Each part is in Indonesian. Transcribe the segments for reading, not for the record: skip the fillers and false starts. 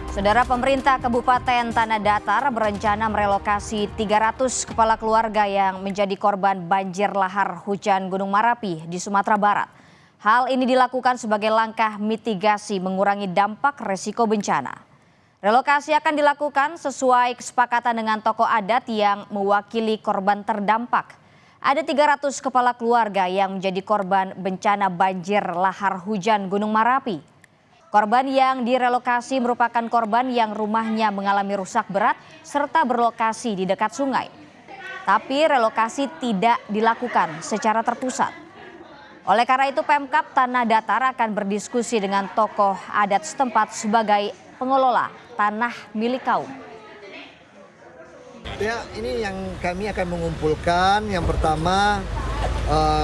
Saudara, pemerintah Kabupaten Tanah Datar berencana merelokasi 300 kepala keluarga yang menjadi korban banjir lahar hujan Gunung Marapi di Sumatera Barat. Hal ini dilakukan sebagai langkah mitigasi mengurangi dampak resiko bencana. Relokasi akan dilakukan sesuai kesepakatan dengan tokoh adat yang mewakili korban terdampak. Ada 300 kepala keluarga yang menjadi korban bencana banjir lahar hujan Gunung Marapi. Korban yang direlokasi merupakan korban yang rumahnya mengalami rusak berat serta berlokasi di dekat sungai. Tapi relokasi tidak dilakukan secara terpusat. Oleh karena itu Pemkab Tanah Datar akan berdiskusi dengan tokoh adat setempat sebagai pengelola tanah milik kaum. Ya, ini yang kami akan mengumpulkan yang pertama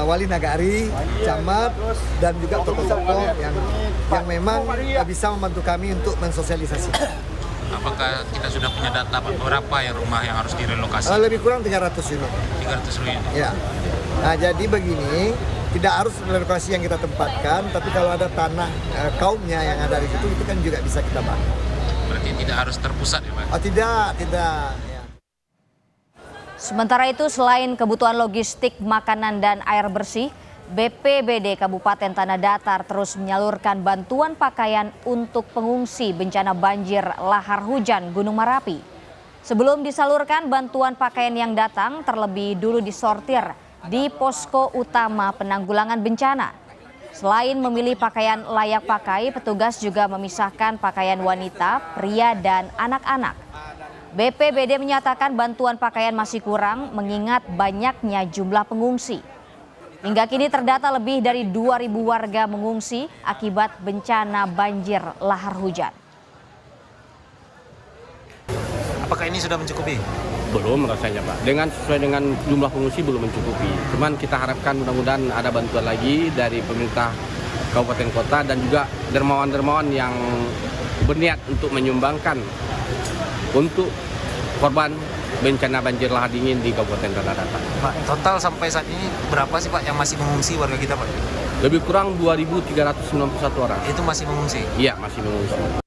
wali nagari, camat, dan juga tokoh-tokoh yang memang bisa membantu kami untuk mensosialisasikan. Apakah kita sudah punya data berapa yang rumah yang harus direlokasi? Lebih kurang 300 unit. 300 unit. Ya. Nah, jadi begini, tidak harus relokasi yang kita tempatkan, tapi kalau ada tanah kaumnya yang ada di situ, itu kan juga bisa kita bangun. Berarti tidak harus terpusat ya Pak? Oh, tidak. Ya. Sementara itu, selain kebutuhan logistik, makanan, dan air bersih, BPBD Kabupaten Tanah Datar terus menyalurkan bantuan pakaian untuk pengungsi bencana banjir lahar hujan Gunung Marapi. Sebelum disalurkan, bantuan pakaian yang datang terlebih dulu disortir di posko utama penanggulangan bencana. Selain memilih pakaian layak pakai, petugas juga memisahkan pakaian wanita, pria, dan anak-anak. BPBD menyatakan bantuan pakaian masih kurang mengingat banyaknya jumlah pengungsi. Hingga kini terdata lebih dari 2.000 warga mengungsi akibat bencana banjir lahar hujan. Apakah ini sudah mencukupi? Belum rasanya Pak. Sesuai dengan jumlah pengungsi belum mencukupi. Cuman kita harapkan mudah-mudahan ada bantuan lagi dari pemerintah kabupaten kota dan juga dermawan-dermawan yang berniat untuk menyumbangkan untuk korban bencana banjir lahar dingin di Kabupaten Tanah Datar. Pak, total sampai saat ini berapa sih Pak yang masih mengungsi warga kita Pak? Lebih kurang 2.391 orang. Itu masih mengungsi? Iya, masih mengungsi.